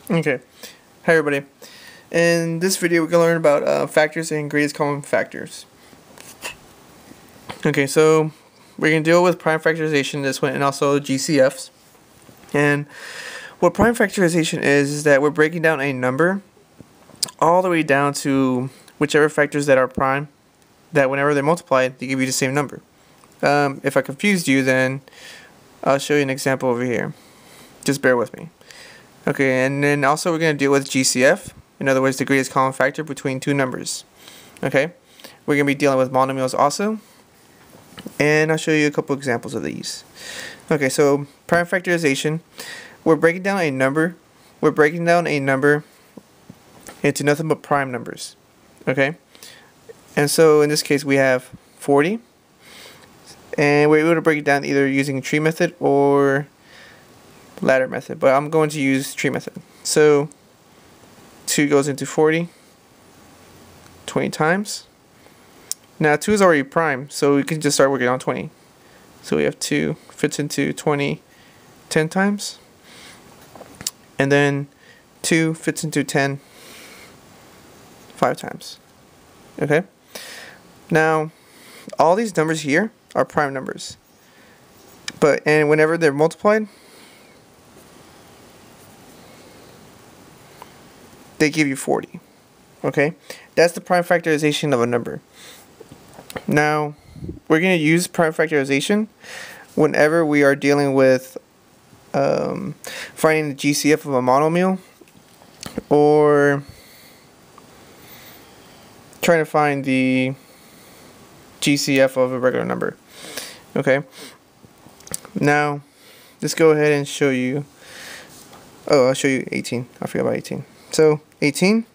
Okay, hi everybody. In this video we're going to learn about factors and greatest common factors. Okay, so we're going to deal with prime factorization this one and also GCFs. And what prime factorization is that we're breaking down a number all the way down to whichever factors that are prime, that whenever they're multiplied they give you the same number. If I confused you, then I'll show you an example over here. Just bear with me. Okay, and then also we're going to deal with GCF, in other words the greatest common factor between two numbers. Okay, we're going to be dealing with monomials also, and I'll show you a couple examples of these. Okay, so prime factorization, we're breaking down a number into nothing but prime numbers. Okay, and so in this case we have 40, and we're able to break it down either using tree method or ladder method, but I'm going to use tree method. So 2 goes into 40 20 times. Now 2 is already prime, so we can just start working on 20. So we have 2 fits into 20 10 times, and then 2 fits into 10 5 times. Okay, now all these numbers here are prime numbers, and whenever they're multiplied they give you 40. Okay, that's the prime factorization of a number. Now we're going to use prime factorization whenever we are dealing with finding the GCF of a monomial, or trying to find the GCF of a regular number. Okay, now let's go ahead and show you. I'll show you 18. I forgot about 18. So 18,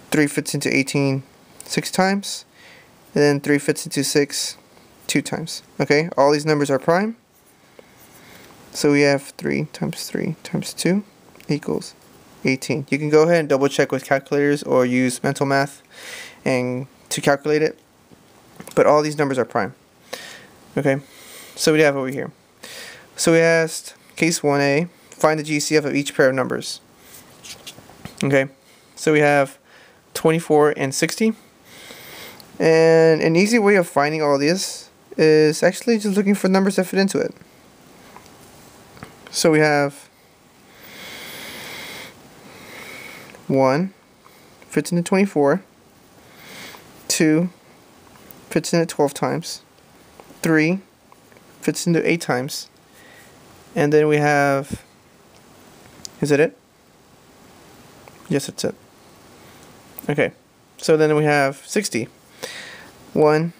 3 fits into 18 6 times, and then 3 fits into 6 2 times. Okay, all these numbers are prime, so we have 3 times 3 times 2 equals 18. You can go ahead and double check with calculators or use mental math and to calculate it, but all these numbers are prime. Okay, so we have over here. So we asked case 1a, find the GCF of each pair of numbers. Okay, so we have 24 and 60, and an easy way of finding all this is actually just looking for numbers that fit into it. So we have 1 fits into 24, 2 fits into 12 times, 3 fits into 8 times, and then we have, is that it? Yes, that's it. Okay, so then we have 60. 1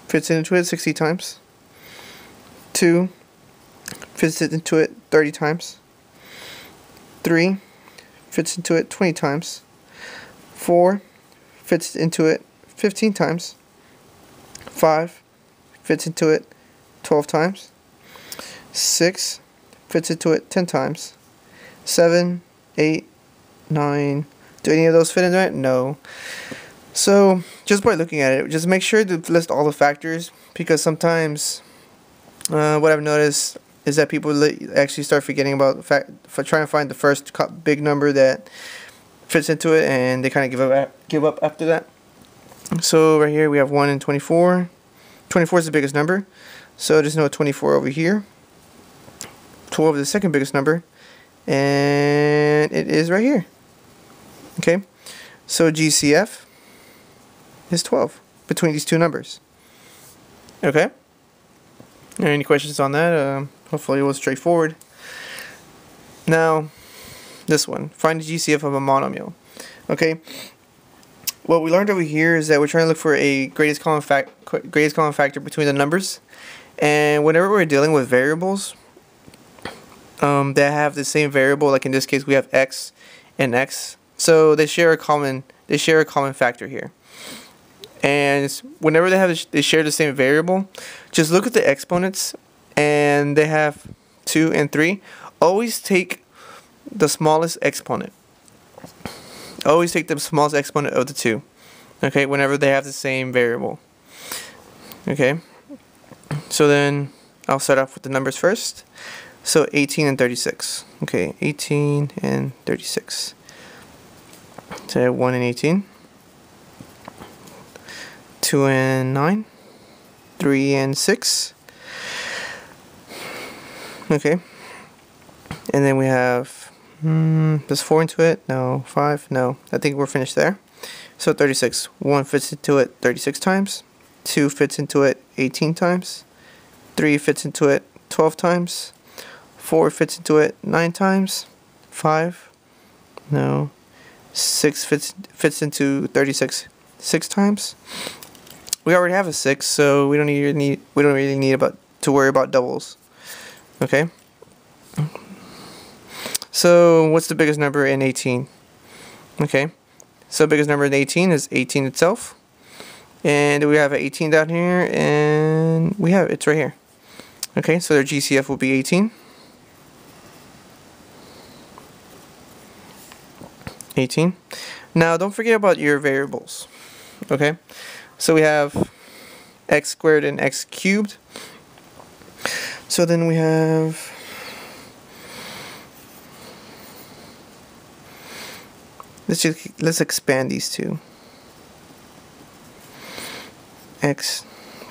fits into it 60 times. 2 fits into it 30 times. 3 fits into it 20 times. 4 fits into it 15 times. 5 fits into it 12 times. 6 fits into it 10 times. 7, 8, 9. Do any of those fit into it? No. So just by looking at it, just make sure to list all the factors, because sometimes what I've noticed is that people actually start forgetting about trying to find the first big number that fits into it, and they kind of give up after that. So right here we have 1 and 24. 24 is the biggest number, so just know 24 over here. 12 is the second biggest number, and it is right here. Okay, so GCF is 12 between these two numbers. Okay, any questions on that? Hopefully it was straightforward. Now this one, find the GCF of a monomial. Okay, what we learned over here is that we're trying to look for a greatest common factor between the numbers, and whenever we're dealing with variables that have the same variable, like in this case we have x and x, so they share a common factor here. And whenever they share the same variable, just look at the exponents, and they have 2 and 3. Always take the smallest exponent. Always take the smallest exponent of the two. Okay, whenever they have the same variable. Okay, so then I'll start off with the numbers first. So 18 and 36. Okay, 18 and 36. So I have 1 and 18. 2 and 9. 3 and 6. Okay. And then we have, there's 4 into it. No. 5. No. I think we're finished there. So 36. 1 fits into it 36 times. 2 fits into it 18 times. 3 fits into it 12 times. 4 fits into it 9 times. 5. No. 6 fits into 36 6 times. We already have a 6, so we don't really need to worry about doubles. Okay. So what's the biggest number in 18? Okay. So biggest number in 18 is 18 itself. And we have an 18 down here, and it's right here. Okay, so their GCF will be 18. 18. Now don't forget about your variables. Okay, so we have x squared and x cubed. So then we have let's expand these two. X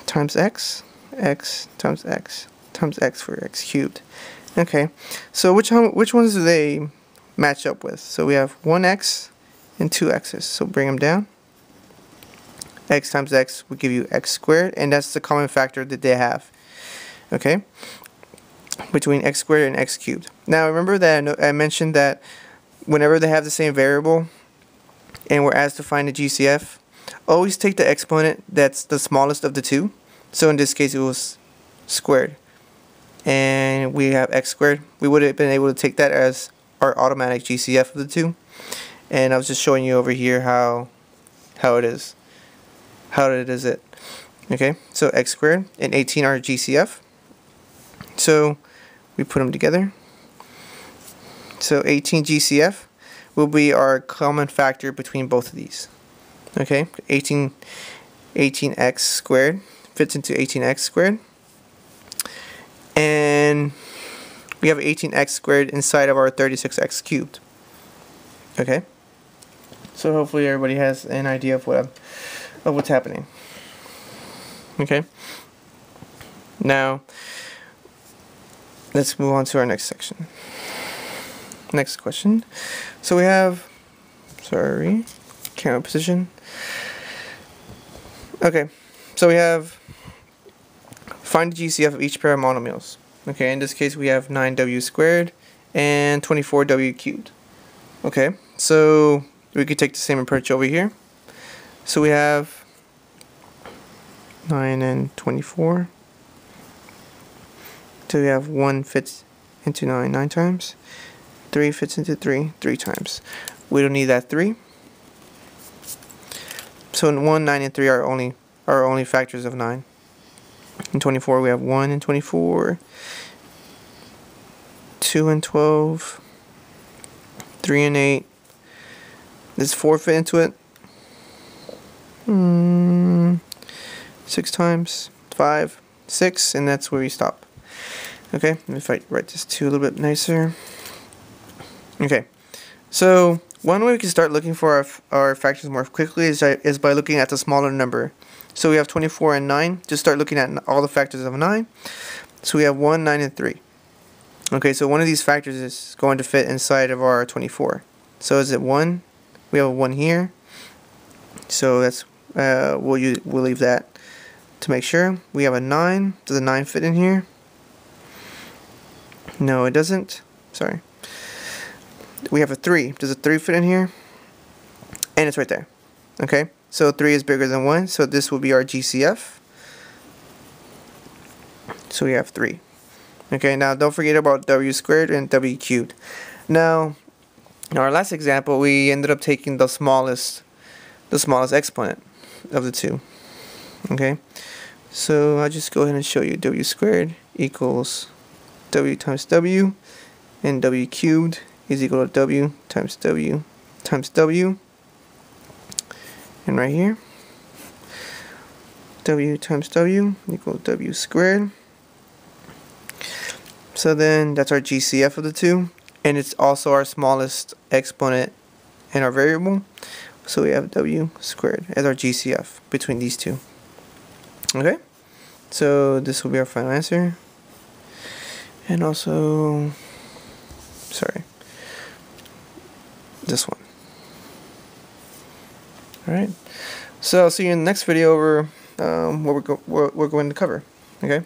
times x, x times x times x for x cubed. Okay, so which ones do they match up with? So we have 1x and 2x's. So bring them down. X times x will give you x squared, and that's the common factor that they have. Okay, between x squared and x cubed. Now remember that I mentioned that whenever they have the same variable and we're asked to find the GCF, always take the exponent that's the smallest of the two. So in this case it was squared, and we have x squared. We would have been able to take that as our automatic GCF of the two, and I was just showing you over here how it is. Okay, so x squared and 18 are GCF. So we put them together. So 18 GCF will be our common factor between both of these. Okay, 18x squared fits into 18x squared. And we have 18x squared inside of our 36x cubed. Okay, so hopefully everybody has an idea of what's happening. Okay, now let's move on to our next section. Next question. So we have, camera position. Okay, so we have find the GCF of each pair of monomials. Okay, in this case we have 9w squared and 24w cubed. Okay, so we could take the same approach over here. So we have 9 and 24. So we have 1 fits into 9 times. 3 fits into 3 times. We don't need that 3. So in 1, 9, and 3 are only factors of 9. In 24 we have 1 and 24, 2 and 12, 3 and 8. Does 4 fit into it? 6 times, 5, 6, and that's where we stop. Okay, let me write this 2 a little bit nicer. Okay, so one way we can start looking for our factors more quickly is by looking at the smaller number. So we have 24 and 9. Just start looking at all the factors of 9. So we have 1, 9, and 3. Okay, so one of these factors is going to fit inside of our 24. So is it 1? We have a 1 here. So that's we'll leave that to make sure. We have a 9. Does a 9 fit in here? No, it doesn't. Sorry. We have a 3. Does a 3 fit in here? And it's right there. Okay, so 3 is bigger than 1, so this will be our GCF. So we have 3. Okay, now don't forget about w squared and w cubed. Now, in our last example, we ended up taking the smallest exponent of the two. Okay, so I'll just go ahead and show you w squared equals w times w, and w cubed is equal to w times w times w. And right here, w times w equals w squared So then that's our GCF of the two, and it's also our smallest exponent in our variable. So we have W squared as our GCF between these two. Okay, so this will be our final answer. And also, sorry, this one. Alright, so I'll see you in the next video over what we're going to cover. Okay.